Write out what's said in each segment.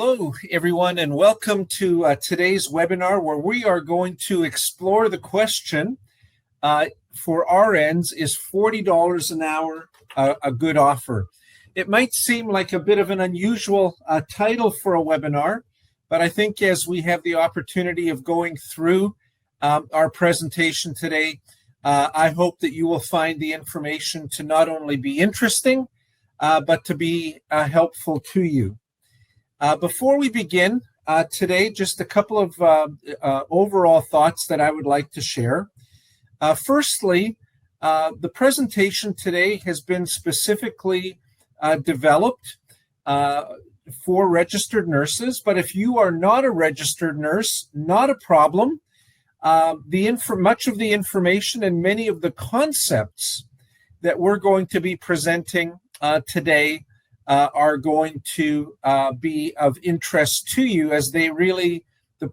Hello, everyone, and welcome to today's webinar where we are going to explore the question for RNs, is $40 an hour a good offer? It might seem like a bit of an unusual title for a webinar, but I think as we have the opportunity of going through our presentation today, I hope that you will find the information to not only be interesting, but to be helpful to you. Before we begin today, just a couple of overall thoughts that I would like to share. Firstly, the presentation today has been specifically developed for registered nurses, but if you are not a registered nurse, not a problem. Much of the information and many of the concepts that we're going to be presenting today are going to be of interest to you, as the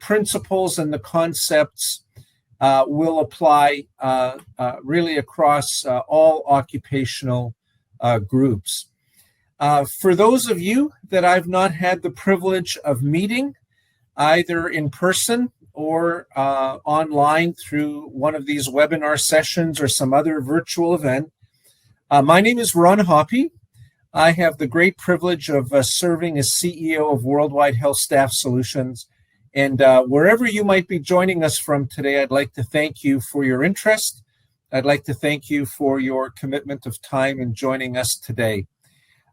principles and the concepts will apply really across all occupational groups. For those of you that I've not had the privilege of meeting, either in person or online through one of these webinar sessions or some other virtual event, my name is Ron Hoppe. I have the great privilege of serving as CEO of Worldwide HealthStaff Solutions. And wherever you might be joining us from today, I'd like to thank you for your interest. I'd like to thank you for your commitment of time in joining us today.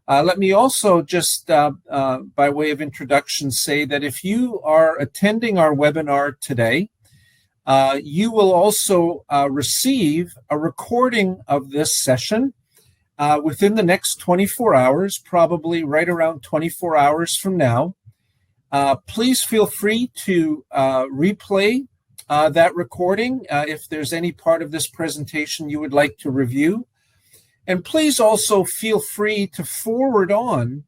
Let me also just, by way of introduction, say that if you are attending our webinar today, you will also receive a recording of this session within the next 24 hours, probably right around 24 hours from now. Please feel free to replay that recording if there's any part of this presentation you would like to review. And please also feel free to forward on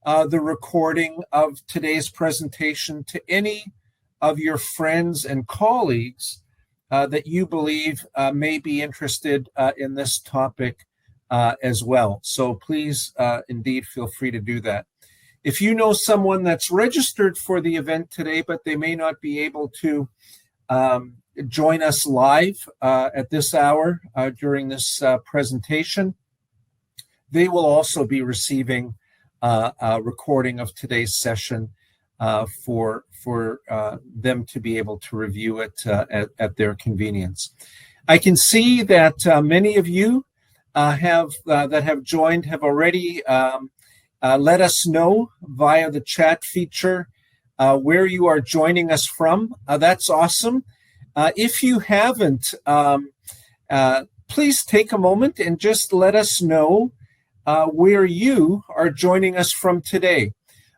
the recording of today's presentation to any of your friends and colleagues that you believe may be interested in this topic as well. So please indeed feel free to do that. If you know someone that's registered for the event today, but they may not be able to join us live at this hour during this presentation, they will also be receiving a recording of today's session for them to be able to review it at their convenience. I can see that many of you that have joined have already let us know via the chat feature where you are joining us from. That's awesome. If you haven't, please take a moment and just let us know where you are joining us from today.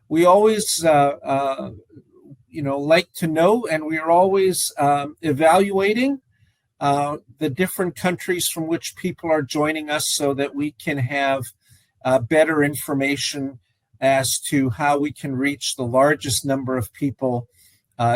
We always like to know, and we are always evaluating the different countries from which people are joining us so that we can have better information as to how we can reach the largest number of people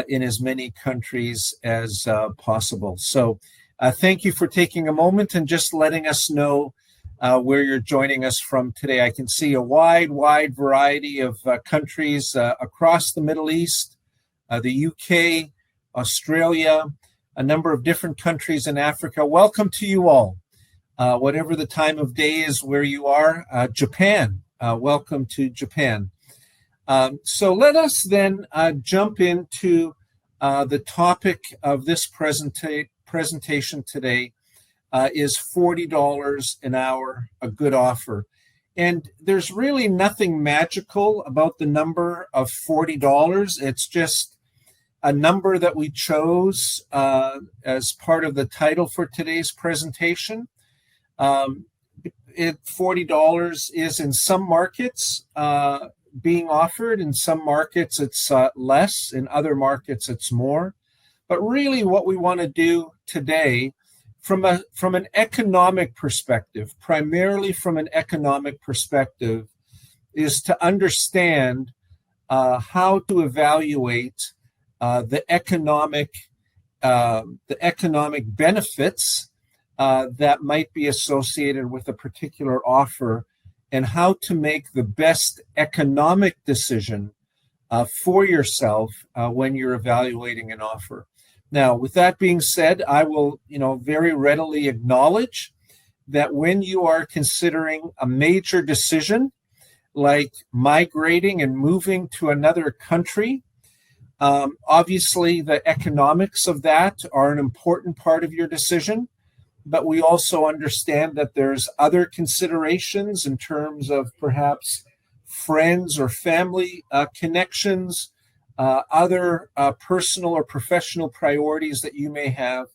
in as many countries as possible. So thank you for taking a moment and just letting us know where you're joining us from today. I can see a wide variety of countries across the Middle East, the UK, Australia, a number of different countries in Africa. Welcome to you all. Whatever the time of day is where you are, Japan, welcome to Japan. So let us then jump into the topic of this presentation today. Is $40 an hour a good offer? And there's really nothing magical about the number of $40. It's just a number that we chose as part of the title for today's presentation. $40 is in some markets being offered. In some markets it's less. In other markets it's more. But really what we want to do today from an economic perspective, primarily from an economic perspective, is to understand how to evaluate the economic benefits that might be associated with a particular offer, and how to make the best economic decision for yourself when you're evaluating an offer. Now, with that being said, I will, very readily acknowledge that when you are considering a major decision like migrating and moving to another country, obviously the economics of that are an important part of your decision, but we also understand that there's other considerations in terms of perhaps friends or family connections, other personal or professional priorities that you may have.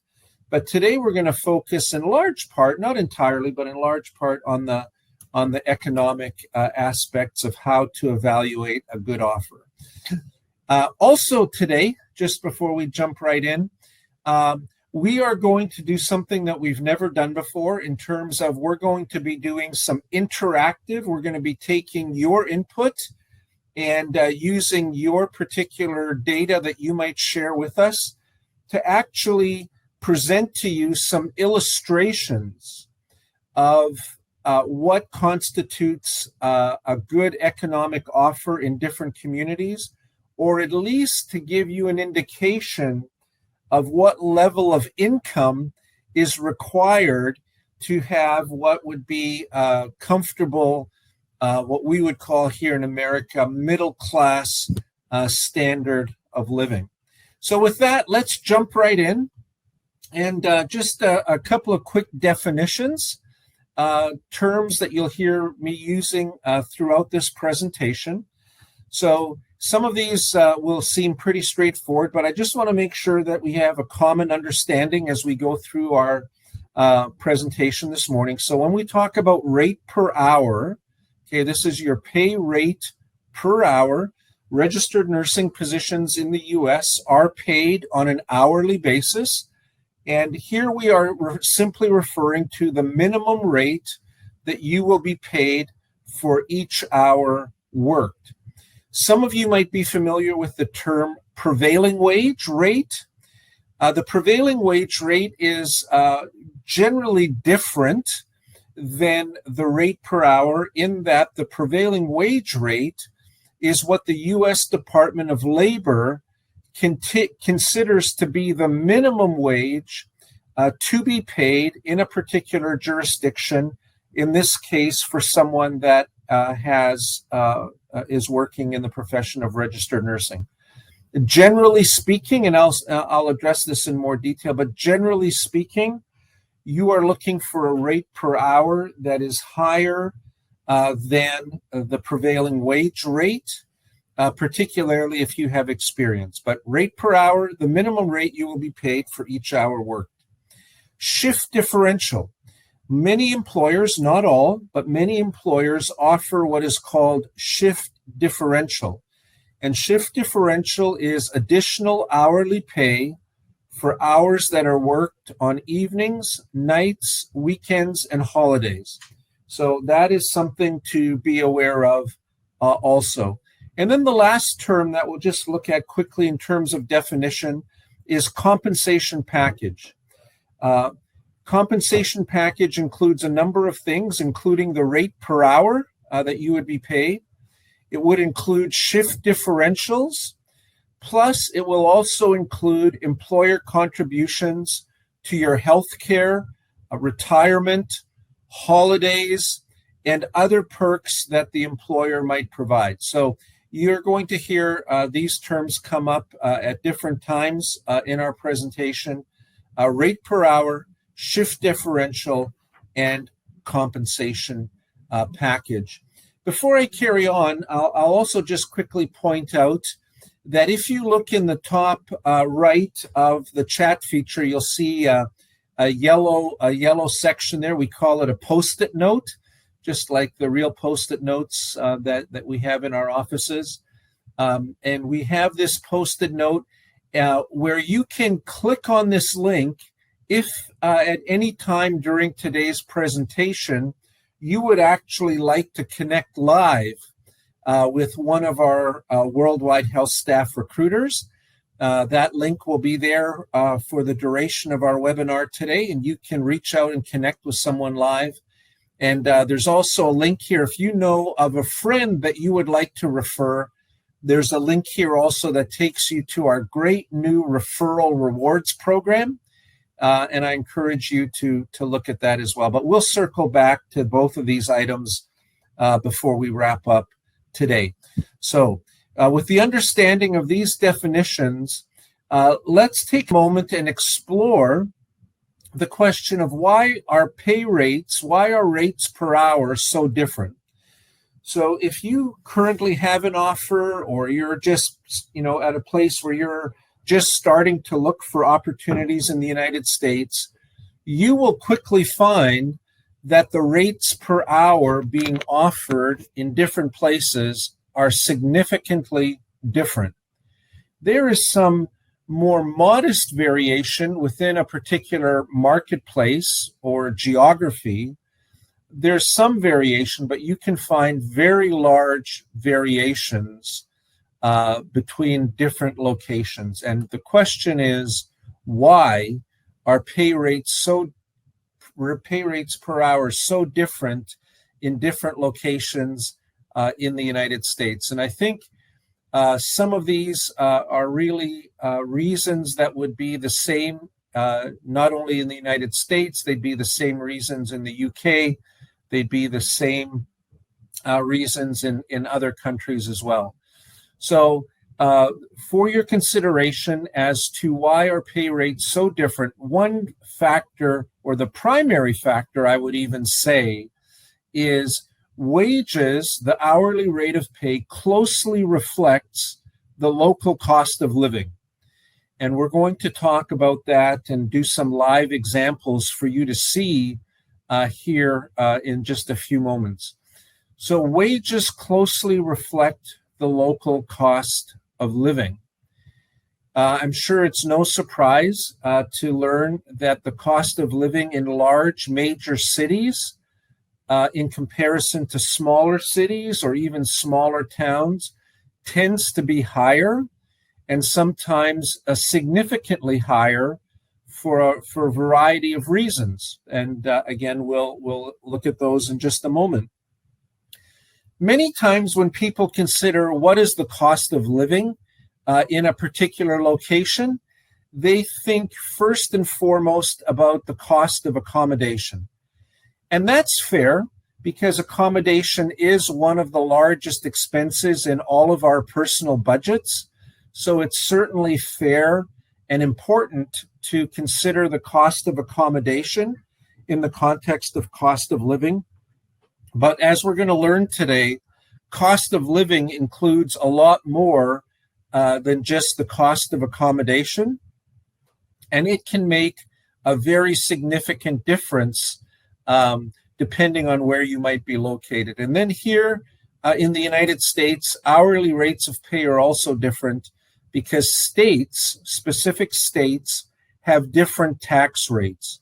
But today we're going to focus in large part, not entirely, but in large part on the economic aspects of how to evaluate a good offer. Also today, just before we jump right in, we are going to do something that we've never done before in terms of we're going to be doing some interactive. We're going to be taking your input and using your particular data that you might share with us to actually present to you some illustrations of what constitutes a good economic offer in different communities, or at least to give you an indication of what level of income is required to have what would be comfortable, what we would call here in America, middle class standard of living. So with that, let's jump right in. And just a couple of quick definitions, terms that you'll hear me using throughout this presentation. So some of these will seem pretty straightforward, but I just want to make sure that we have a common understanding as we go through our presentation this morning. So when we talk about rate per hour, okay, this is your pay rate per hour. Registered nursing positions in the U.S. are paid on an hourly basis. And here we are simply referring to the minimum rate that you will be paid for each hour worked. Some of you might be familiar with the term prevailing wage rate. The prevailing wage rate is generally different than the rate per hour in that the prevailing wage rate is what the U.S. Department of Labor considers to be the minimum wage to be paid in a particular jurisdiction, in this case for someone that is working in the profession of registered nursing. Generally speaking, and I'll address this in more detail, but generally speaking, you are looking for a rate per hour that is higher than the prevailing wage rate, particularly if you have experience. But rate per hour, the minimum rate you will be paid for each hour worked. Shift differential. Many employers, not all, but many employers offer what is called shift differential. And shift differential is additional hourly pay for hours that are worked on evenings, nights, weekends, and holidays. So that is something to be aware of also. And then the last term that we'll just look at quickly in terms of definition is compensation package. Compensation package includes a number of things, including the rate per hour that you would be paid. It would include shift differentials, plus it will also include employer contributions to your health care, retirement, holidays, and other perks that the employer might provide. So you're going to hear these terms come up at different times in our presentation. Rate per hour, shift differential, and compensation package. Before I carry on, I'll also just quickly point out that if you look in the top right of the chat feature, you'll see a yellow section there. We call it a Post-it note, just like the real Post-it notes that we have in our offices. And we have this Post-it note where you can click on this link if at any time during today's presentation you would actually like to connect live with one of our worldwide HealthStaff recruiters. That link will be there for the duration of our webinar today, and you can reach out and connect with someone live. And there's also a link here. If you know of a friend that you would like to refer There's a link here also that takes you to our great new referral rewards program. And I encourage you to look at that as well. But we'll circle back to both of these items before we wrap up today. So with the understanding of these definitions, let's take a moment and explore the question of why are rates per hour so different? So if you currently have an offer, or you're just, at a place where you're just starting to look for opportunities in the United States, you will quickly find that the rates per hour being offered in different places are significantly different. There is some more modest variation within a particular marketplace or geography. There's some variation, but you can find very large variations between different locations. And the question is, why are pay rates per hour so different in different locations in the United States? And I think some of these are really reasons that would be the same, not only in the United States, they'd be the same reasons in the UK, they'd be the same reasons in other countries as well. So for your consideration as to why are pay rates so different, one factor, or the primary factor I would even say, is wages, the hourly rate of pay, closely reflects the local cost of living. And we're going to talk about that and do some live examples for you to see here in just a few moments. So wages closely reflect the local cost of living. I'm sure it's no surprise to learn that the cost of living in large major cities in comparison to smaller cities or even smaller towns tends to be higher, and sometimes significantly higher for a variety of reasons. And again, we'll look at those in just a moment. Many times when people consider what is the cost of living in a particular location, they think first and foremost about the cost of accommodation. And that's fair, because accommodation is one of the largest expenses in all of our personal budgets. So it's certainly fair and important to consider the cost of accommodation in the context of cost of living. But as we're going to learn today, cost of living includes a lot more than just the cost of accommodation. And it can make a very significant difference depending on where you might be located. And then here in the United States, hourly rates of pay are also different because specific states, have different tax rates.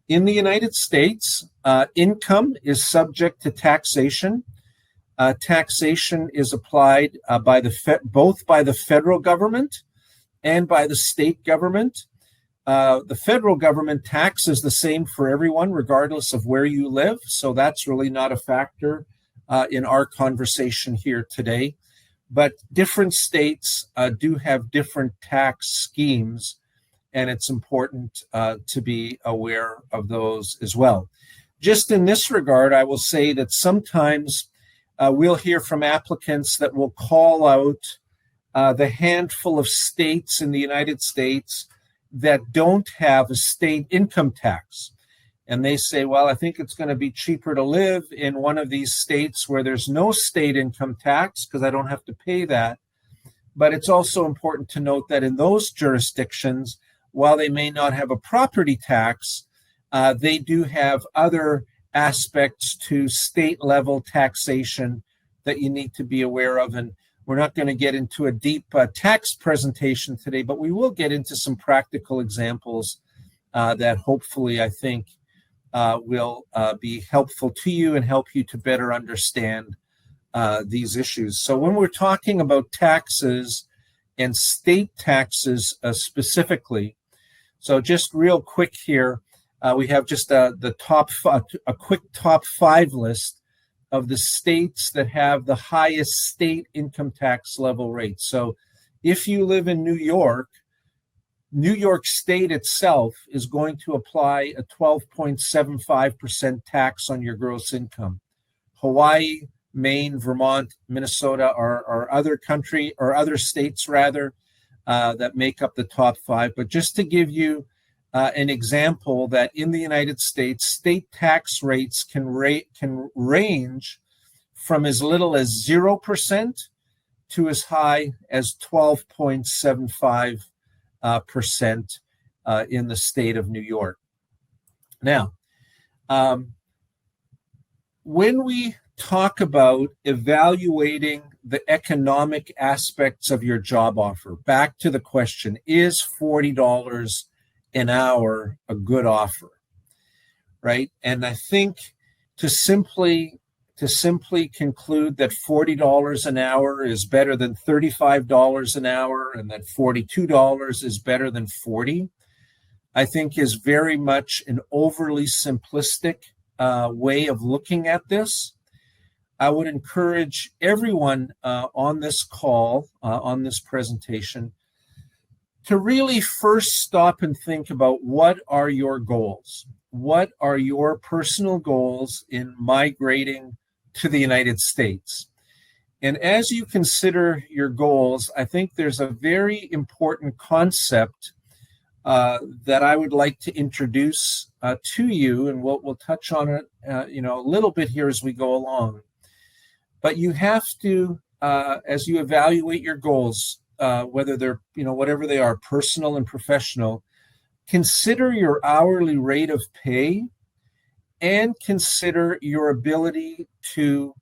In the United States, income is subject to taxation. Taxation is applied both by the federal government and by the state government. The federal government tax is the same for everyone, regardless of where you live. So that's really not a factor in our conversation here today. But different states do have different tax schemes, and it's important to be aware of those as well. Just in this regard, I will say that sometimes we'll hear from applicants that will call out the handful of states in the United States that don't have a state income tax. And they say, well, I think it's going to be cheaper to live in one of these states where there's no state income tax because I don't have to pay that. But it's also important to note that in those jurisdictions, while they may not have a property tax, they do have other aspects to state level taxation that you need to be aware of. And we're not going to get into a deep tax presentation today, but we will get into some practical examples that hopefully I think will be helpful to you and help you to better understand these issues. So when we're talking about taxes and state taxes specifically, so just real quick here, we have just a quick top 5 list of the states that have the highest state income tax level rates. So if you live in New York State itself is going to apply a 12.75% tax on your gross income. Hawaii, Maine, Vermont, Minnesota are other states rather that make up the top 5. But just to give you an example, that in the United States, state tax rates can range from as little as 0% to as high as 12.75% in the state of New York. Now, when we talk about evaluating the economic aspects of your job offer, back to the question, is $40 an hour a good offer, right? And I think to simply conclude that $40 an hour is better than $35 an hour and that $42 is better than $40, I think is very much an overly simplistic way of looking at this. I would encourage everyone on this call, on this presentation, to really first stop and think about what are your goals? What are your personal goals in migrating to the United States? And as you consider your goals, I think there's a very important concept that I would like to introduce to you, and we'll touch on it a little bit here as we go along. But you have to, as you evaluate your goals, whether they're, whatever they are, personal and professional, consider your hourly rate of pay and consider your ability to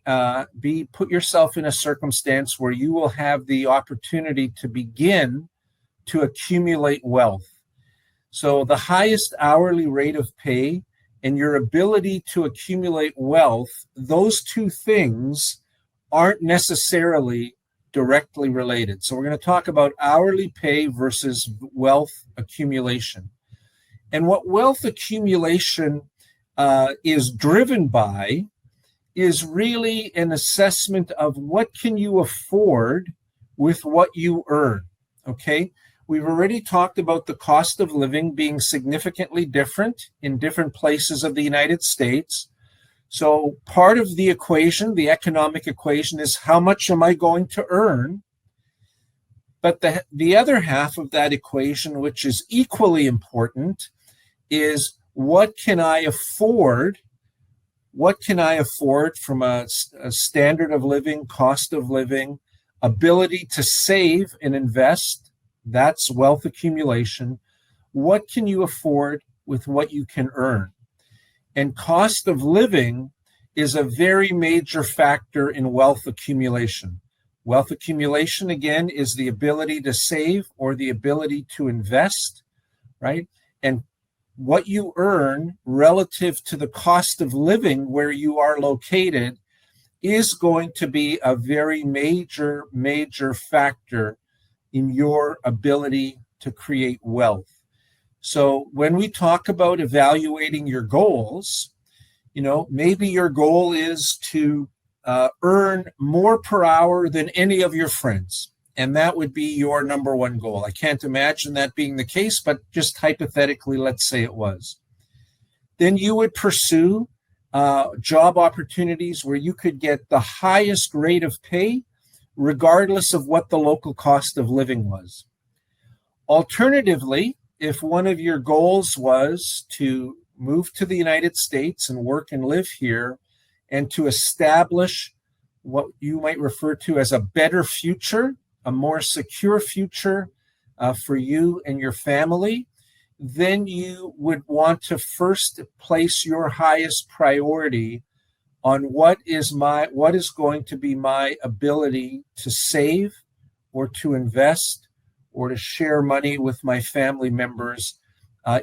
put yourself in a circumstance where you will have the opportunity to begin to accumulate wealth. So the highest hourly rate of pay and your ability to accumulate wealth, those two things aren't necessarily directly related. So we're going to talk about hourly pay versus wealth accumulation. And what wealth accumulation is driven by is really an assessment of what can you afford with what you earn, okay? We've already talked about the cost of living being significantly different in different places of the United States. So part of the equation, the economic equation, is how much am I going to earn? But the other half of that equation, which is equally important, is what can I afford? What can I afford from a standard of living, cost of living, ability to save and invest? That's wealth accumulation. What can you afford with what you can earn? And cost of living is a very major factor in wealth accumulation. Wealth accumulation, again, is the ability to save or the ability to invest, right? And what you earn relative to the cost of living where you are located is going to be a very major factor in your ability to create wealth. So when we talk about evaluating your goals, maybe your goal is to earn more per hour than any of your friends. And that would be your number one goal. I can't imagine that being the case, but just hypothetically, let's say it was. Then you would pursue job opportunities where you could get the highest rate of pay, regardless of what the local cost of living was. Alternatively, if one of your goals was to move to the United States and work and live here and to establish what you might refer to as a better future, a more secure future for you and your family, then you would want to first place your highest priority on what is going to be my ability to save or to invest or to share money with my family members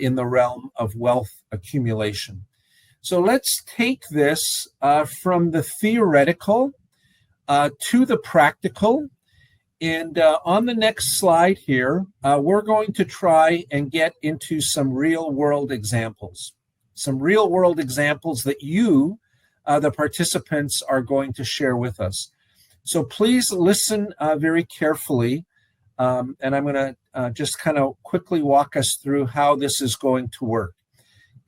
in the realm of wealth accumulation. So let's take this from the theoretical to the practical. And on the next slide here, we're going to try and get into some real-world examples. Some real-world examples that you the participants are going to share with us. So please listen very carefully, and I'm going to just kind of quickly walk us through how this is going to work.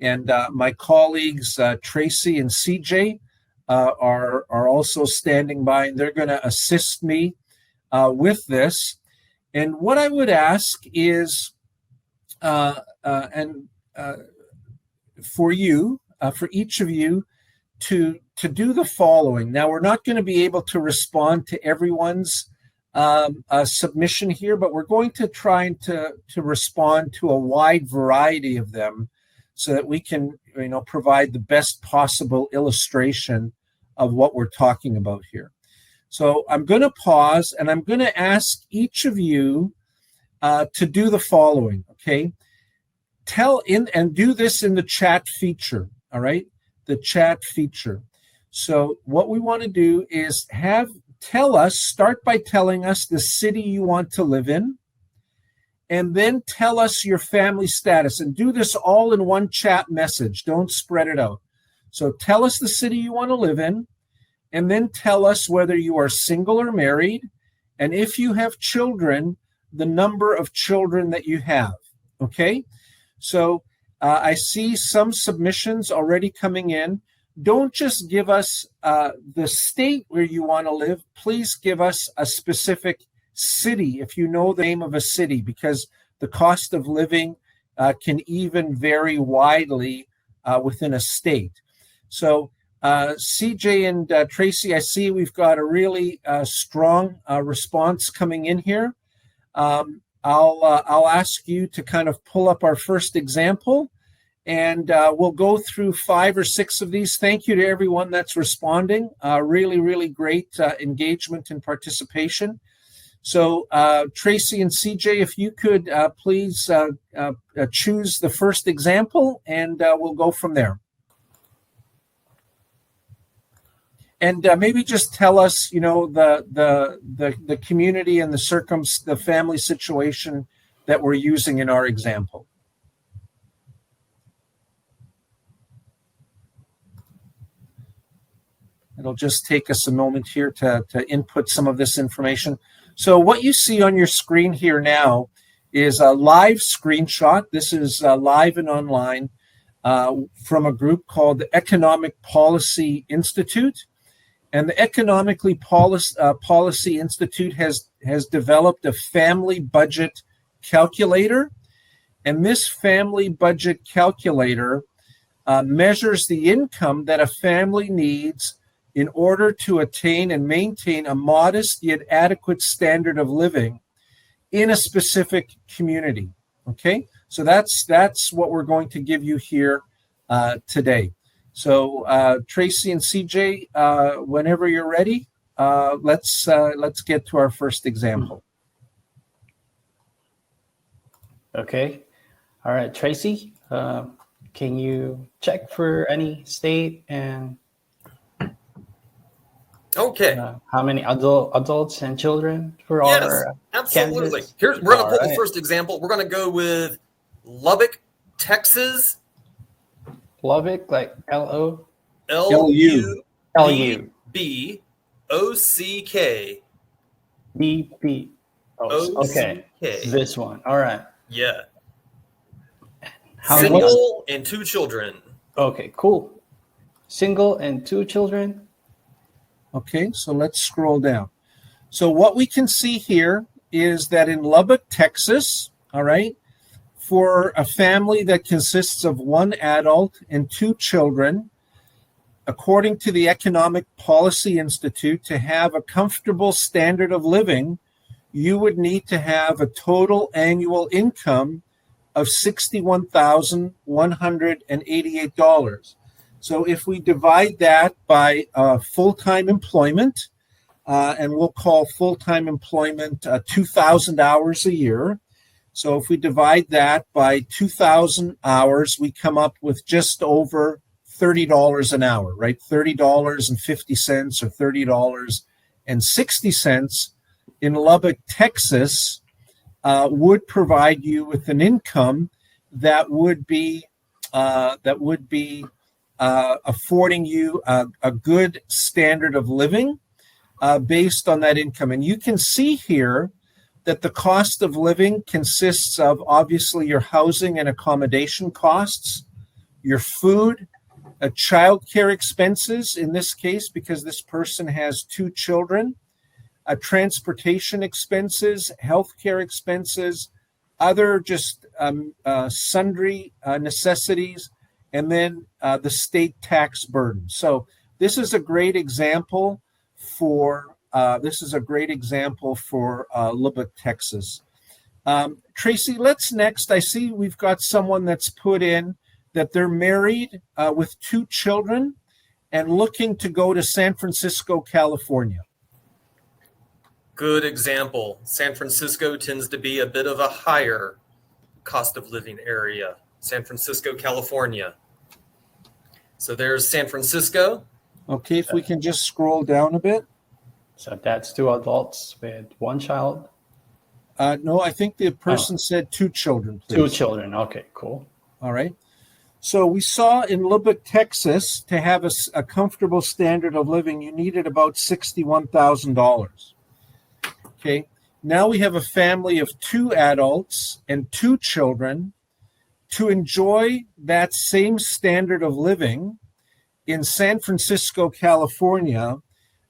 And my colleagues, Tracy and CJ, are also standing by, and they're going to assist me with this. And what I would ask is, for you, for each of you, to do the following. Now, we're not going to be able to respond to everyone's submission here, but we're going to try to respond to a wide variety of them so that we can, provide the best possible illustration of what we're talking about here. So I'm going to pause, and I'm going to ask each of you to do the following, okay? And do this in the chat feature, all right? The chat feature. So what we want to do is start by telling us the city you want to live in, and then tell us your family status. And do this all in one chat message. Don't spread it out. So tell us the city you want to live in, and then tell us whether you are single or married, and if you have children, the number of children that you have, okay? So I see some submissions already coming in. Don't just give us the state where you want to live. Please give us a specific city if you know the name of a city, because the cost of living can even vary widely within a state. So CJ and Tracy, I see we've got a really strong response coming in here. I'll ask you to kind of pull up our first example, and we'll go through 5 or 6 of these. Thank you to everyone that's responding. Really, really great engagement and participation. So Tracy and CJ, if you could please choose the first example, and we'll go from there. And maybe just tell us, the community and the family situation that we're using in our example. It'll just take us a moment here to input some of this information. So what you see on your screen here now is a live screenshot. This is live and online from a group called the Economic Policy Institute. And the Economically Policy Institute has developed a family budget calculator. And this family budget calculator measures the income that a family needs in order to attain and maintain a modest yet adequate standard of living in a specific community. Okay, so that's what we're going to give you here today. So Tracy and CJ, whenever you're ready, let's get to our first example. Okay. All right, Tracy, can you check for any state and how many adults and children for our absolutely. candidates? We're going to pull the first example. We're going to go with Lubbock, Texas. Lubbock, like L-U. L-U-B-B-O-C-K. B-B. Oh, okay. This one. All right. Yeah. How Single and 2 children. Okay, cool. Single and 2 children. Okay, so let's scroll down. So what we can see here is that in Lubbock, Texas, all right, for a family that consists of 1 adult and 2 children, according to the Economic Policy Institute, to have a comfortable standard of living, you would need to have a total annual income of $61,188. So if we divide that by full-time employment, and we'll call full-time employment 2,000 hours a year. So if we divide that by 2,000 hours, we come up with just over $30 an hour, right? $30.50 or $30.60 in Lubbock, Texas, would provide you with an income that would be affording you a good standard of living based on that income. And you can see here that the cost of living consists of obviously your housing and accommodation costs, your food, child care expenses in this case, because this person has 2 children, transportation expenses, healthcare expenses, other just sundry necessities, and then the state tax burden. So this is a great example for Lubbock, Texas. Tracy, let's next. I see we've got someone that's put in that they're married with 2 children and looking to go to San Francisco, California. Good example. San Francisco tends to be a bit of a higher cost of living area. San Francisco, California. So there's San Francisco. Okay, if we can just scroll down a bit. So that's 2 adults with 1 child. No, I think the person said 2 children, please. 2 children. Okay, cool. All right. So we saw in Lubbock, Texas, to have a comfortable standard of living, you needed about $61,000. Okay. Now we have a family of 2 adults and 2 children. To enjoy that same standard of living in San Francisco, California,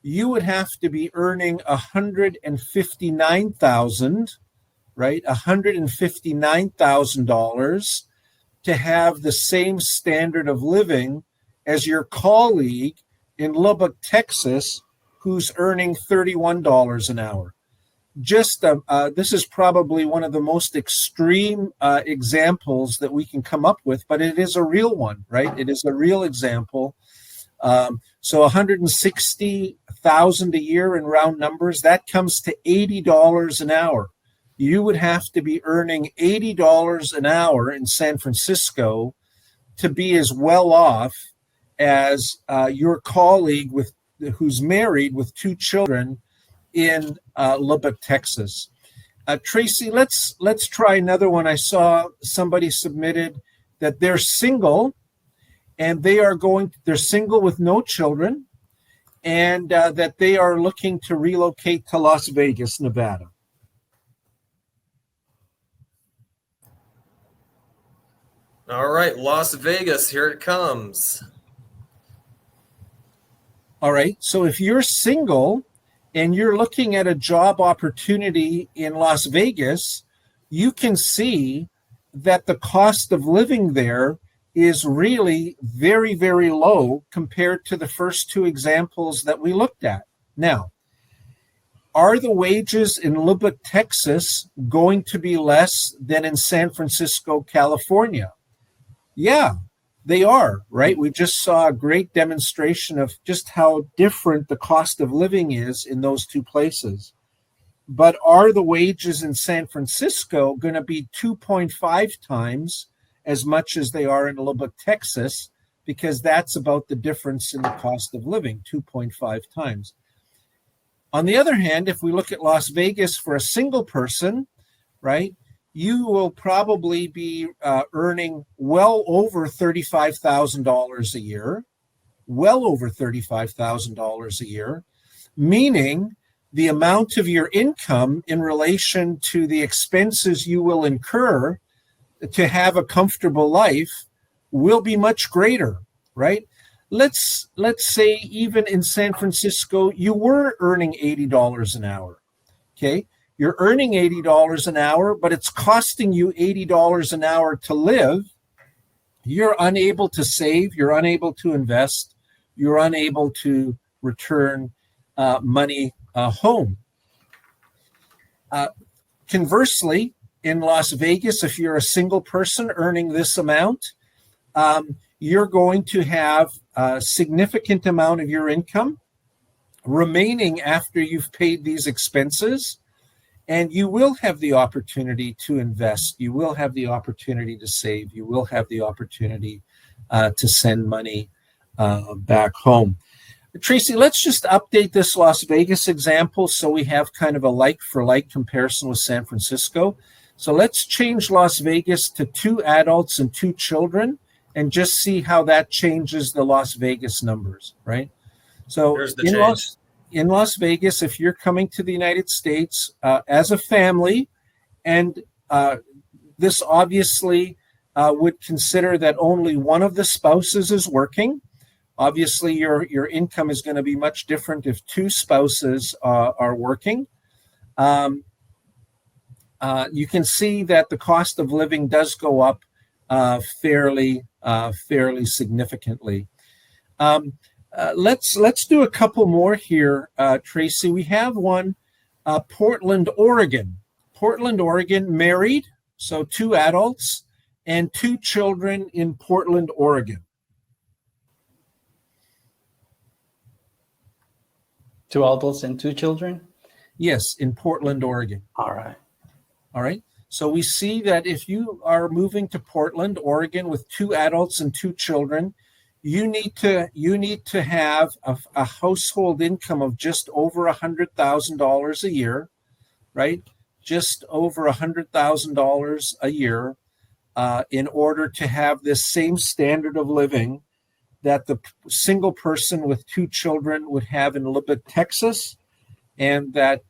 you would have to be earning $159,000, right? $159,000 to have the same standard of living as your colleague in Lubbock, Texas, who's earning $31 an hour. This is probably one of the most extreme examples that we can come up with, but it is a real one, right? It is a real example. So $160,000 a year in round numbers, that comes to $80 an hour. You would have to be earning $80 an hour in San Francisco to be as well off as your colleague who's married with 2 children in Lubbock, Texas. Tracy, let's try another one. I saw somebody submitted that they're single, and they're single with no children, and that they are looking to relocate to Las Vegas, Nevada. All right, Las Vegas, here it comes. All right, so if you're single and you're looking at a job opportunity in Las Vegas, you can see that the cost of living there is really very, very low compared to the first 2 examples that we looked at. Now, are the wages in Lubbock, Texas going to be less than in San Francisco, California? Yeah, they are, right? We just saw a great demonstration of just how different the cost of living is in those 2 places. But are the wages in San Francisco going to be 2.5 times as much as they are in Lubbock, Texas? Because that's about the difference in the cost of living, 2.5 times. On the other hand, if we look at Las Vegas for a single person, right, you will probably be earning well over $35,000 a year, meaning the amount of your income in relation to the expenses you will incur to have a comfortable life will be much greater, right? Let's say even in San Francisco, you were earning $80 an hour, okay? You're earning $80 an hour, but it's costing you $80 an hour to live. You're unable to save. You're unable to invest. You're unable to return money home. Conversely, in Las Vegas, if you're a single person earning this amount, you're going to have a significant amount of your income remaining after you've paid these expenses. And you will have the opportunity to invest. You will have the opportunity to save. You will have the opportunity to send money back home. Tracy, let's just update this Las Vegas example so we have kind of a like-for-like comparison with San Francisco. So let's change Las Vegas to 2 adults and 2 children and just see how that changes the Las Vegas numbers, right? So There's the change. In Las Vegas, if you're coming to the United States as a family, and this obviously would consider that only one of the spouses is working. Obviously, your income is going to be much different if two spouses are working. You can see that the cost of living does go up fairly significantly. Let's do a couple more here, Tracy. We have one, Portland, Oregon. Portland, Oregon, married, so 2 adults and 2 children in Portland, Oregon. 2 adults and 2 children? Yes, in Portland, Oregon. All right. All right. So we see that if you are moving to Portland, Oregon with 2 adults and 2 children, you need to have a household income of just over $100,000 a year, right? Just over $100,000 a year in order to have this same standard of living that the single person with 2 children would have in Lubbock, Texas, and that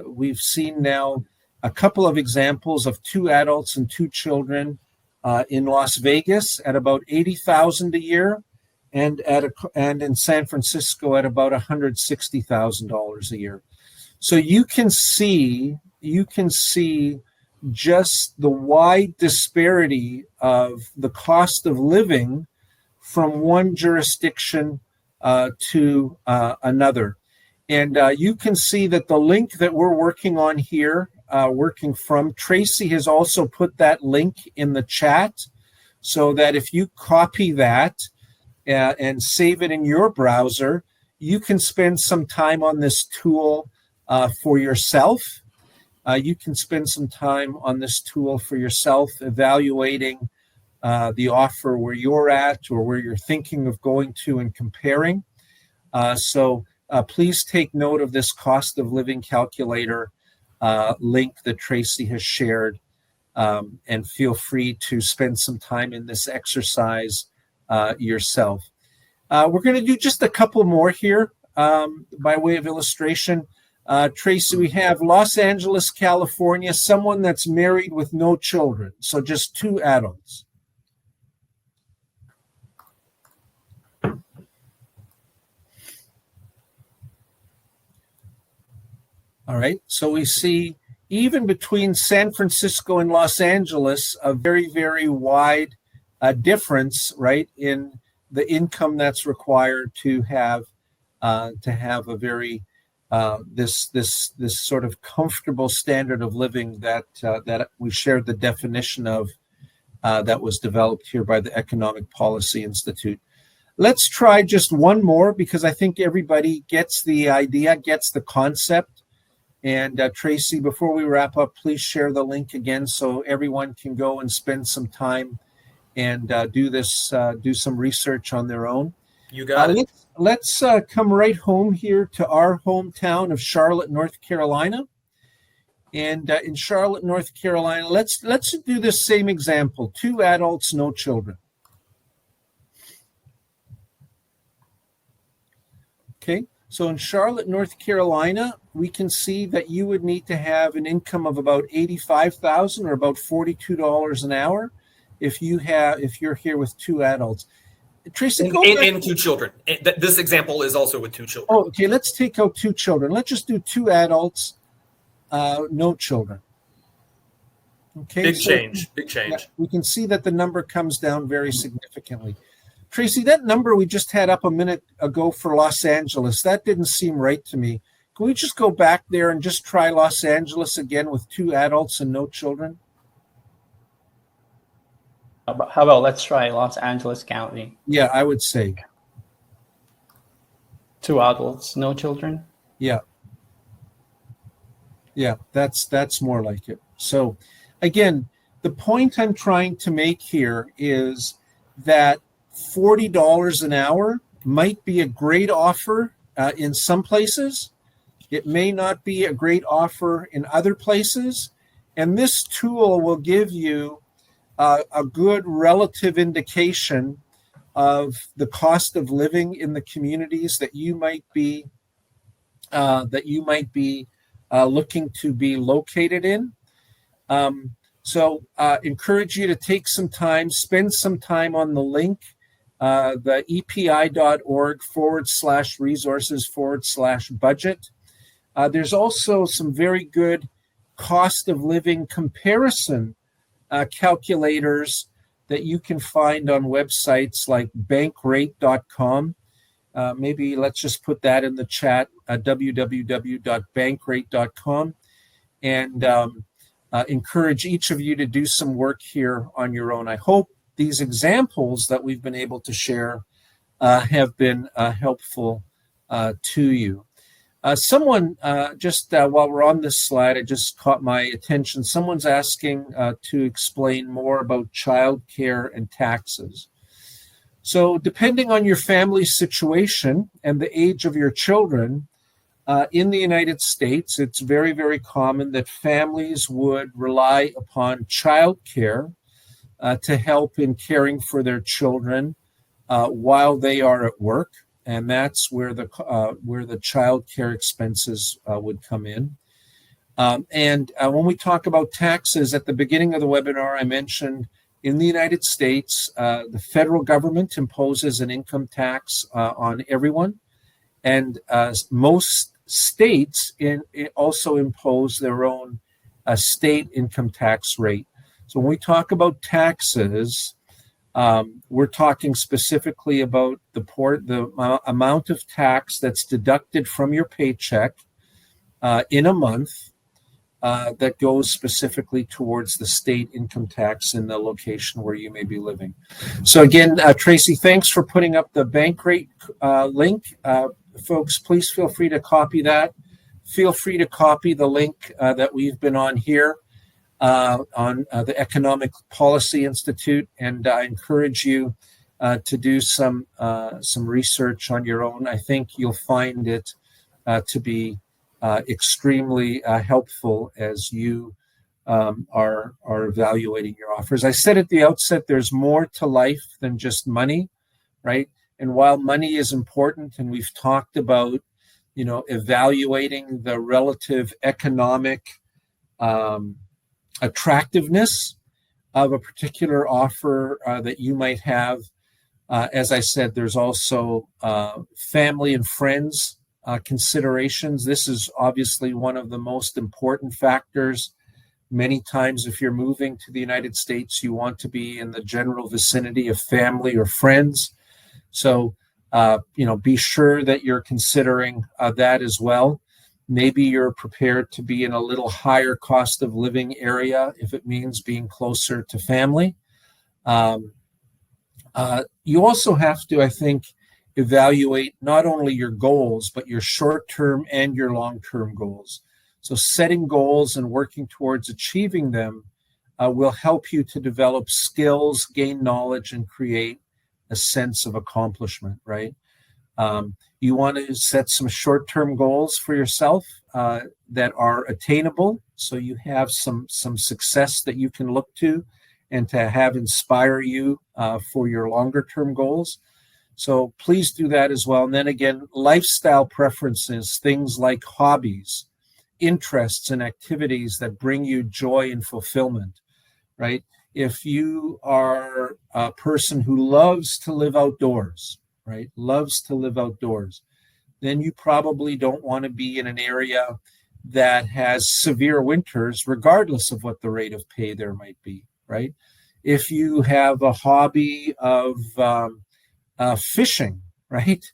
we've seen now a couple of examples of 2 adults and 2 children in Las Vegas at about $80,000 a year, and in San Francisco at about $160,000 a year. So you can see just the wide disparity of the cost of living from one jurisdiction to another. And you can see that the link that we're working on here, working from, Tracy has also put that link in the chat so that if you copy that and save it in your browser, you can spend some time on this tool for yourself. You can spend some time on this tool for yourself, evaluating the offer where you're at or where you're thinking of going to and comparing. So please take note of this cost of living calculator link that Tracy has shared, and feel free to spend some time in this exercise yourself. We're going to do just a couple more here by way of illustration. Tracy, we have Los Angeles, California, someone that's married with no children, so just 2 adults. All right, so we see even between San Francisco and Los Angeles, a very, very wide difference, right, in the income that's required to have a very this sort of comfortable standard of living that we shared the definition of that was developed here by the Economic Policy Institute. Let's try just one more because I think everybody gets the idea, gets the concept. And Tracy, before we wrap up, please share the link again so everyone can go and spend some time and do some research on their own. You got it. Let's come right home here to our hometown of Charlotte, North Carolina. And in Charlotte, North Carolina, let's do this same example: 2 adults, no children. Okay. So in Charlotte, North Carolina, we can see that you would need to have an income of about $85,000 or about $42 an hour if you're here with 2 adults. Tracy, and 2 children. This example is also with 2 children. Oh, okay. Let's take out 2 children. Let's just do 2 adults, no children. Okay. Big change. Yeah, we can see that the number comes down very significantly. Tracy, that number we just had up a minute ago for Los Angeles, that didn't seem right to me. Can we just go back there and just try Los Angeles again with 2 adults and no children? How about let's try Los Angeles County? Yeah, I would say. 2 adults, no children? Yeah. Yeah, that's more like it. So again, the point I'm trying to make here is that $40 an hour might be a great offer in some places. It may not be a great offer in other places. And this tool will give you a good relative indication of the cost of living in the communities that you might be looking to be located in. So encourage you to take some time, spend some time on the link, the epi.org/resources/budget. There's also some very good cost of living comparison calculators that you can find on websites like bankrate.com. Maybe let's just put that in the chat, www.bankrate.com, and encourage each of you to do some work here on your own. I hope these examples that we've been able to share have been helpful to you. Someone, just while we're on this slide, it just caught my attention. Someone's asking to explain more about childcare and taxes. So depending on your family situation and the age of your children, in the United States, it's very, very common that families would rely upon childcare to help in caring for their children while they are at work. And that's where the child care expenses would come in. And when we talk about taxes, at the beginning of the webinar, I mentioned in the United States, the federal government imposes an income tax on everyone. And most states also impose their own state income tax rate. So when we talk about taxes, we're talking specifically about the amount of tax that's deducted from your paycheck in a month that goes specifically towards the state income tax in the location where you may be living. So again, Tracy, thanks for putting up the Bankrate link. Folks, please feel free to copy that. Feel free to copy the link that we've been on here. On the Economic Policy Institute, and I encourage you to do some research on your own. I think you'll find it to be extremely helpful as you are evaluating your offers. I said at the outset, there's more to life than just money, right? And while money is important, and we've talked about, evaluating the relative economic attractiveness of a particular offer that you might have. As I said, there's also family and friends considerations. This is obviously one of the most important factors. Many times, if you're moving to the United States, you want to be in the general vicinity of family or friends. So, be sure that you're considering that as well. Maybe you're prepared to be in a little higher cost of living area if it means being closer to family. You also have to, I think, evaluate not only your goals, but your short-term and your long-term goals. So setting goals and working towards achieving them will help you to develop skills, gain knowledge, and create a sense of accomplishment, right? You want to set some short-term goals for yourself that are attainable, so you have some success that you can look to and to have inspire you for your longer-term goals. So please do that as well. And then again, lifestyle preferences, things like hobbies, interests, and activities that bring you joy and fulfillment, right? If you are a person who loves to live outdoors, right, then you probably don't want to be in an area that has severe winters, regardless of what the rate of pay there might be, right? If you have a hobby of fishing, right,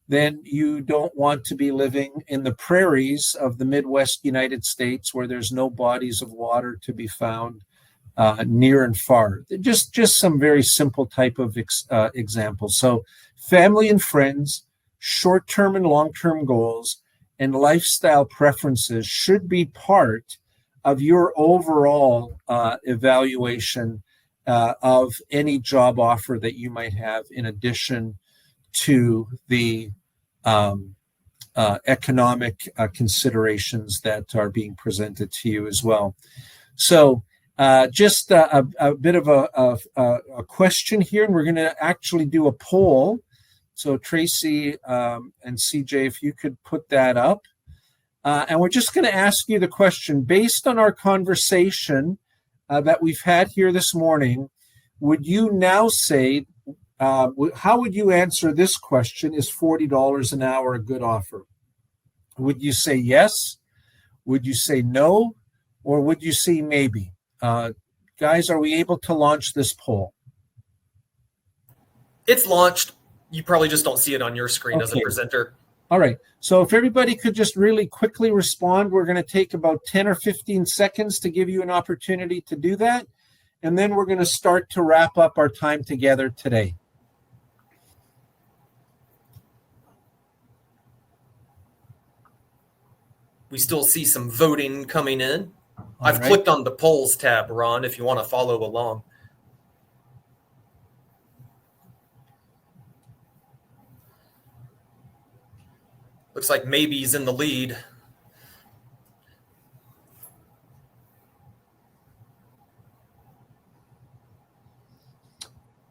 then you don't want to be living in the prairies of the Midwest United States where there's no bodies of water to be found near and far. Just some very simple type of examples. So family and friends, short-term and long-term goals, and lifestyle preferences should be part of your overall evaluation of any job offer that you might have, in addition to the economic considerations that are being presented to you as well. So Just a bit of a question here, and we're going to actually do a poll. So Tracy and CJ, if you could put that up. And we're just going to ask you the question, based on our conversation that we've had here this morning, would you now say, how would you answer this question? Is $40 an hour a good offer? Would you say yes? Would you say no? Or would you say maybe? Guys, are we able to launch this poll? It's launched. You probably just don't see it on your screen as a presenter. All right. So if everybody could just really quickly respond, we're going to take about 10 or 15 seconds to give you an opportunity to do that. And then we're going to start to wrap up our time together today. We still see some voting coming in. I've right. clicked on the polls tab, Ron, if you want to follow along. Looks like maybe's in the lead.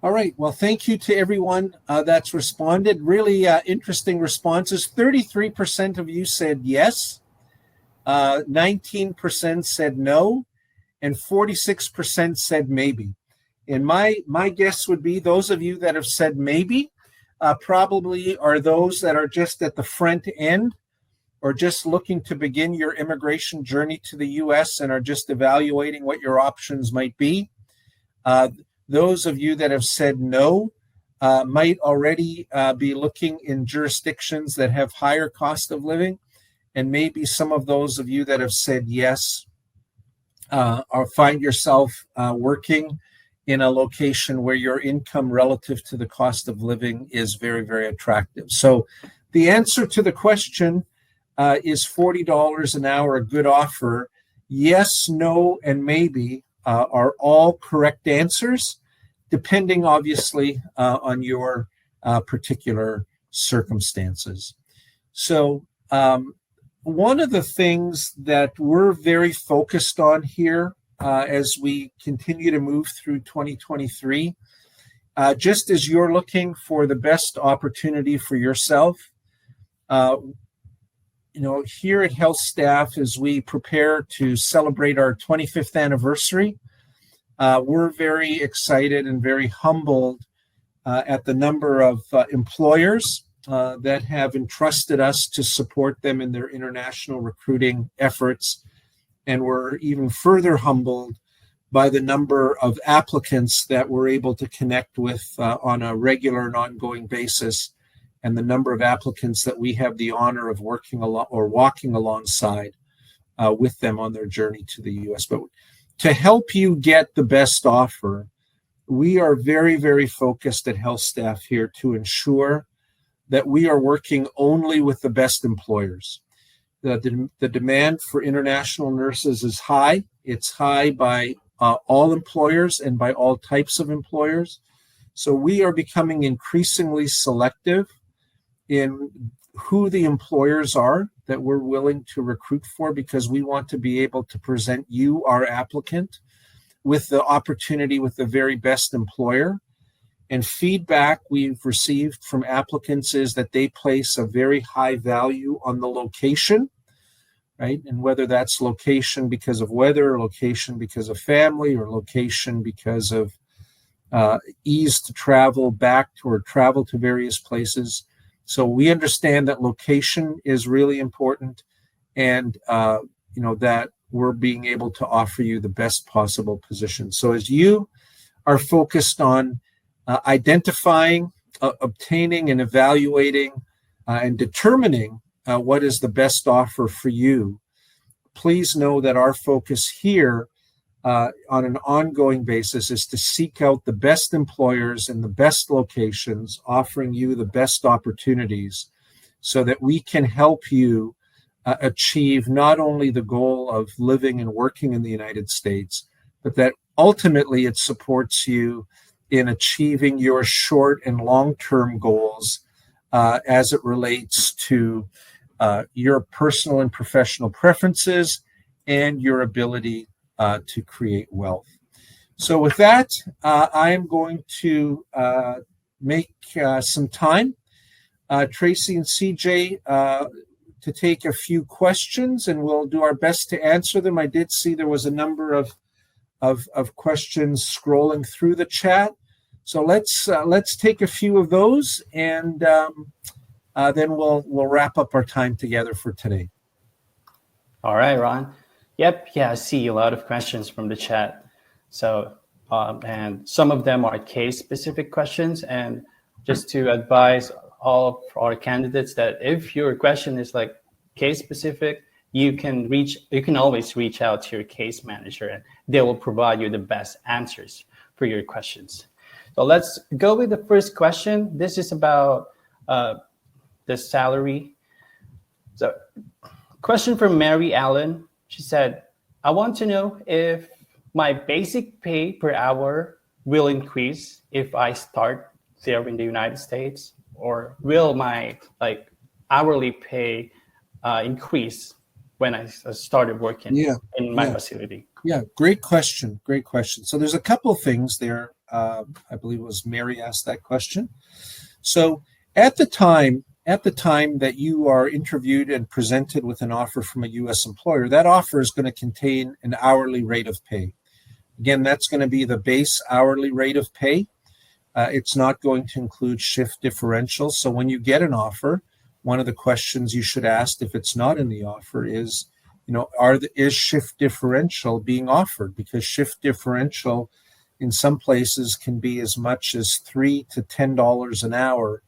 All right. Well, thank you to everyone that's responded. Really interesting responses. 33% of you said yes. 19% said no. And 46% said maybe. And my guess would be those of you that have said maybe probably are those that are just at the front end or just looking to begin your immigration journey to the U.S. and are just evaluating what your options might be. Those of you that have said no might already be looking in jurisdictions that have higher cost of living. And maybe some of those of you that have said yes or find yourself working in a location where your income relative to the cost of living is very, very attractive. So the answer to the question is $40 an hour a good offer. Yes, no, and maybe are all correct answers, depending obviously on your particular circumstances. So one of the things that we're very focused on here as we continue to move through 2023, just as you're looking for the best opportunity for yourself, here at HealthStaff, as we prepare to celebrate our 25th anniversary, we're very excited and very humbled at the number of employers that have entrusted us to support them in their international recruiting efforts. And we're even further humbled by the number of applicants that we're able to connect with on a regular and ongoing basis, and the number of applicants that we have the honor of walking alongside with them on their journey to the U.S. But to help you get the best offer, we are very, very focused at HealthStaff here to ensure that we are working only with the best employers. The demand for international nurses is high. It's high by all employers and by all types of employers. So we are becoming increasingly selective in who the employers are that we're willing to recruit for, because we want to be able to present you, our applicant, with the opportunity with the very best employer. And feedback we've received from applicants is that they place a very high value on the location, right? And whether that's location because of weather, location because of family, or location because of ease to travel back to or travel to various places. So we understand that location is really important, and that we're being able to offer you the best possible position. So as you are focused on identifying, obtaining, and evaluating and determining what is the best offer for you, please know that our focus here on an ongoing basis is to seek out the best employers in the best locations, offering you the best opportunities so that we can help you achieve not only the goal of living and working in the United States, but that ultimately it supports you in achieving your short and long-term goals as it relates to your personal and professional preferences and your ability to create wealth. So with that, I am going to make some time, Tracy and CJ, to take a few questions, and we'll do our best to answer them. I did see there was a number of questions scrolling through the chat. So let's take a few of those, and then we'll wrap up our time together for today. All right, Ron. Yep. Yeah, I see a lot of questions from the chat. So, and some of them are case-specific questions. And just to advise all of our candidates that if your question is like case-specific, you can always reach out to your case manager, and they will provide you the best answers for your questions. So let's go with the first question. This is about the salary. So, question from Mary Allen. She said, I want to know if my basic pay per hour will increase if I start there in the United States, or will my hourly pay increase when I started working in my facility? Yeah, great question. Great question. So there's a couple things there. I believe it was Mary asked that question. So at the time that you are interviewed and presented with an offer from a U.S. employer, that offer is going to contain an hourly rate of pay. Again, that's going to be the base hourly rate of pay. It's not going to include shift differential. So when you get an offer, one of the questions you should ask, if it's not in the offer, is, is shift differential being offered? Because shift differential in some places can be as much as $3 to $10 an hour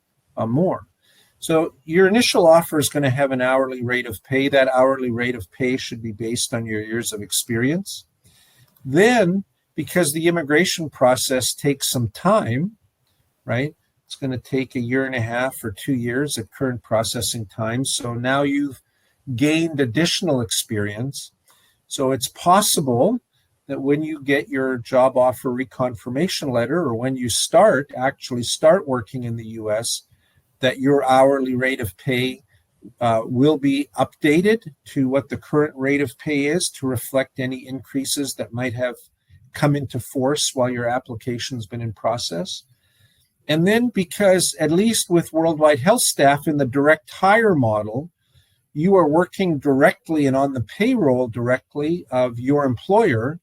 more. So your initial offer is going to have an hourly rate of pay. That hourly rate of pay should be based on your years of experience. Then, because the immigration process takes some time, right? It's going to take 1.5 years or 2 years at current processing time. So now you've gained additional experience. So it's possible that when you get your job offer reconfirmation letter, or when you actually start working in the U.S., that your hourly rate of pay will be updated to what the current rate of pay is, to reflect any increases that might have come into force while your application's been in process. And then, because at least with Worldwide HealthStaff in the direct hire model, you are working directly and on the payroll directly of your employer,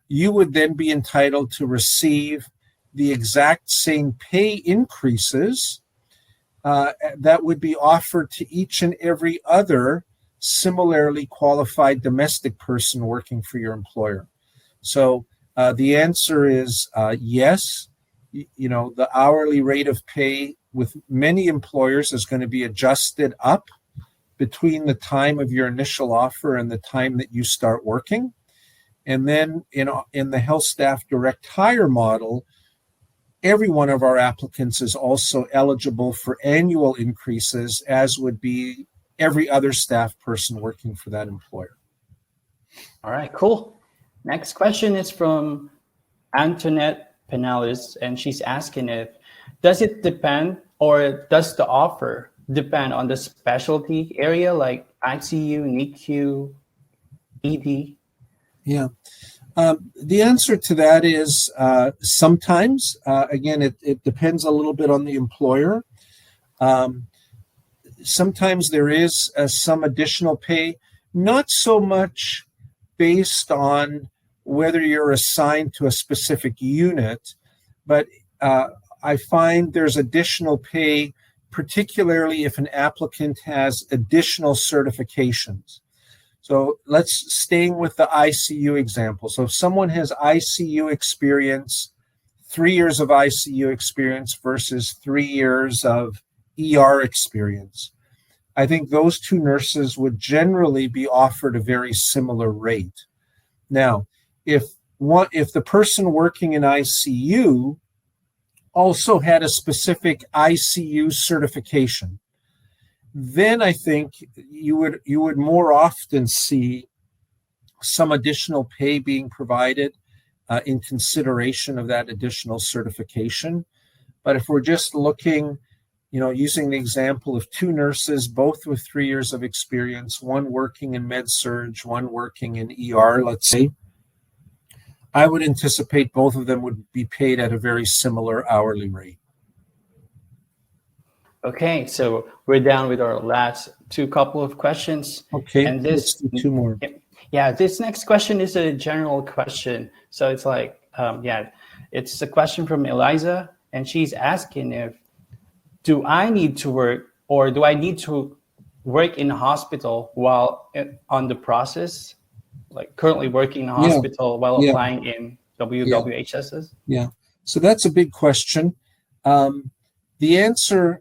you would then be entitled to receive the exact same pay increases that would be offered to each and every other similarly qualified domestic person working for your employer. So the answer is yes. The hourly rate of pay with many employers is going to be adjusted up between the time of your initial offer and the time that you start working. And then in the HealthStaff direct hire model, every one of our applicants is also eligible for annual increases, as would be every other staff person working for that employer. All right, cool. Next question is from Antoinette Penales, and she's asking does it depend, or does the offer depend on the specialty area like ICU, NICU, ED? Yeah. The answer to that is sometimes. Again, it depends a little bit on the employer. Sometimes there is some additional pay, not so much based on whether you're assigned to a specific unit, but I find there's additional pay, particularly if an applicant has additional certifications. So let's staying with the ICU example. So if someone has ICU experience, 3 years of ICU experience versus 3 years of ER experience, I think those two nurses would generally be offered a very similar rate. Now, if the person working in ICU also had a specific ICU certification, then I think you would more often see some additional pay being provided in consideration of that additional certification. But if we're just looking, using the example of two nurses, both with 3 years of experience, one working in med surg, one working in ER, let's say, I would anticipate both of them would be paid at a very similar hourly rate. Okay, so we're down with our last couple of questions. Okay, and let's do two more. Yeah, this next question is a general question. So it's like, it's a question from Eliza, and she's asking if, do I need to work or do I need to work in a hospital while on the process, like currently working in a hospital while applying in WWHSs? Yeah, so that's a big question. The answer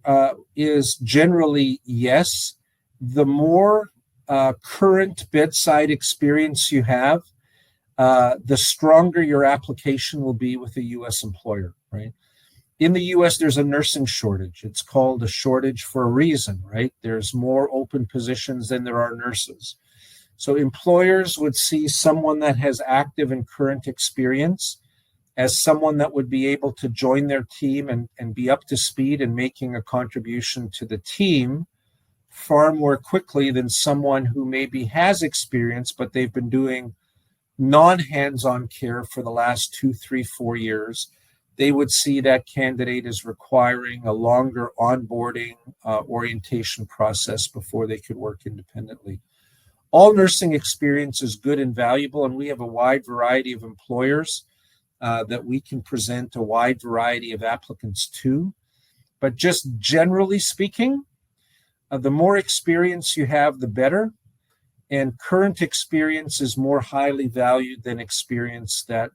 is generally yes. The more current bedside experience you have, the stronger your application will be with a U.S. employer, right? In the U.S., there's a nursing shortage. It's called a shortage for a reason, right? There's more open positions than there are nurses. So employers would see someone that has active and current experience as someone that would be able to join their team and be up to speed and making a contribution to the team far more quickly than someone who maybe has experience, but they've been doing non-hands-on care for the last 2, 3, 4 years. They would see that candidate as requiring a longer onboarding orientation process before they could work independently. All nursing experience is good and valuable, and we have a wide variety of employers that we can present a wide variety of applicants to. But just generally speaking, the more experience you have, the better. And current experience is more highly valued than experience that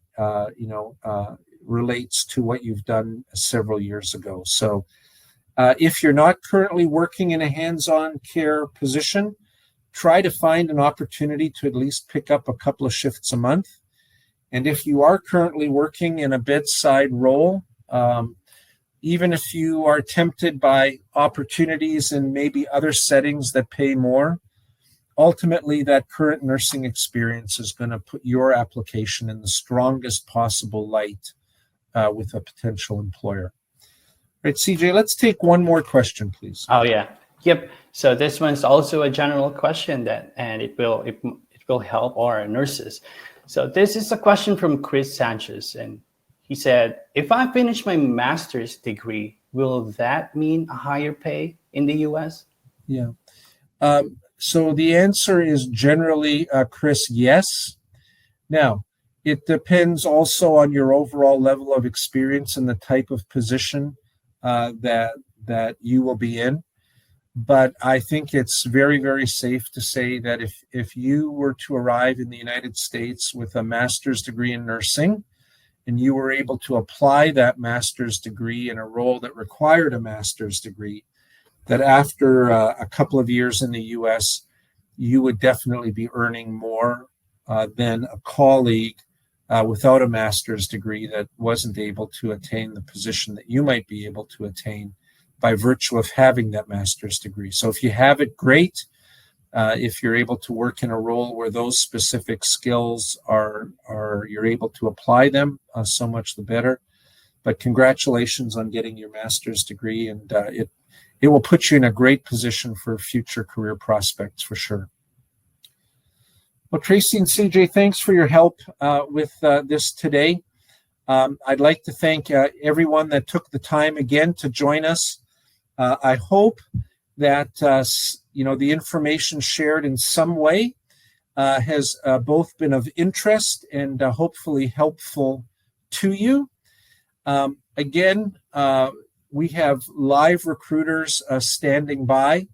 relates to what you've done several years ago. So if you're not currently working in a hands-on care position, try to find an opportunity to at least pick up a couple of shifts a month. And if you are currently working in a bedside role, even if you are tempted by opportunities in maybe other settings that pay more, ultimately that current nursing experience is going to put your application in the strongest possible light with a potential employer. All right, CJ, let's take one more question, please. Oh, yeah. Yep. So this one's also a general question and it will help our nurses. So this is a question from Chris Sanchez, and he said, if I finish my master's degree, will that mean a higher pay in the U.S.? Yeah. So the answer is generally, Chris, yes. Now, it depends also on your overall level of experience and the type of position that you will be in. But I think it's very, very safe to say that if you were to arrive in the United States with a master's degree in nursing, and you were able to apply that master's degree in a role that required a master's degree, that after a couple of years in the U.S., you would definitely be earning more than a colleague without a master's degree that wasn't able to attain the position that you might be able to attain by virtue of having that master's degree. So if you have it, great. If you're able to work in a role where those specific skills are you're able to apply them, so much the better. But congratulations on getting your master's degree, and it will put you in a great position for future career prospects for sure. Well, Tracy and CJ, thanks for your help with this today. I'd like to thank everyone that took the time again to join us. I hope that the information shared in some way has both been of interest and hopefully helpful to you. Again, we have live recruiters standing by.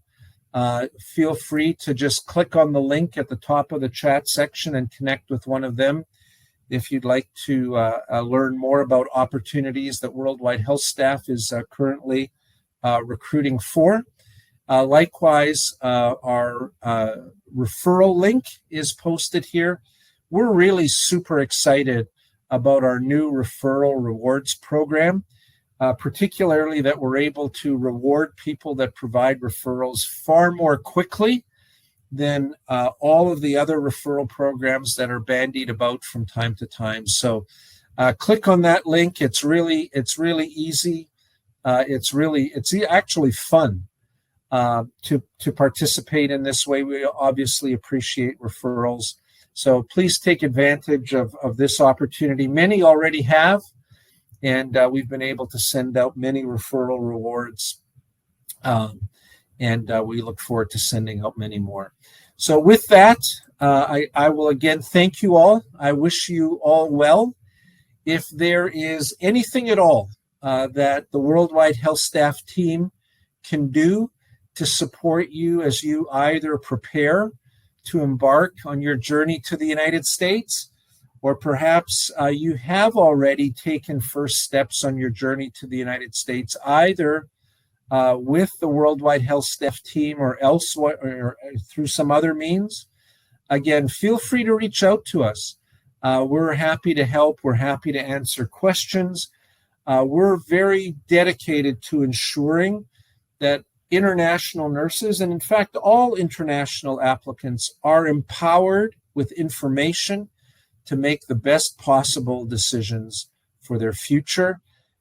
Feel free to just click on the link at the top of the chat section and connect with one of them if you'd like to learn more about opportunities that Worldwide HealthStaff is currently recruiting for. Likewise, our referral link is posted here. We're really super excited about our new referral rewards program, particularly that we're able to reward people that provide referrals far more quickly than all of the other referral programs that are bandied about from time to time. So click on that link. It's really easy. It's actually fun to participate in this way. We obviously appreciate referrals. So please take advantage of this opportunity. Many already have, and we've been able to send out many referral rewards. And we look forward to sending out many more. So with that, I will again thank you all. I wish you all well. If there is anything at all that the Worldwide HealthStaff team can do to support you as you either prepare to embark on your journey to the United States, or perhaps you have already taken first steps on your journey to the United States, either with the Worldwide HealthStaff team or elsewhere or through some other means, again, feel free to reach out to us. We're happy to help. We're happy to answer questions. We're very dedicated to ensuring that international nurses, and in fact, all international applicants, are empowered with information to make the best possible decisions for their future.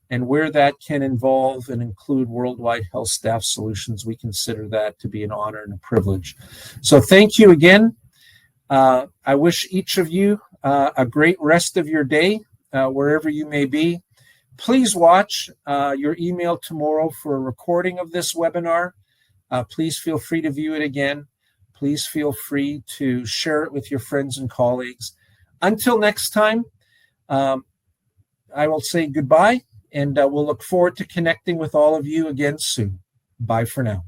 And where that can involve and include Worldwide HealthStaff solutions, we consider that to be an honor and a privilege. So thank you again. I wish each of you a great rest of your day, wherever you may be. Please watch your email tomorrow for a recording of this webinar. Please feel free to view it again. Please feel free to share it with your friends and colleagues. Until next time, I will say goodbye, and we'll look forward to connecting with all of you again soon. Bye for now.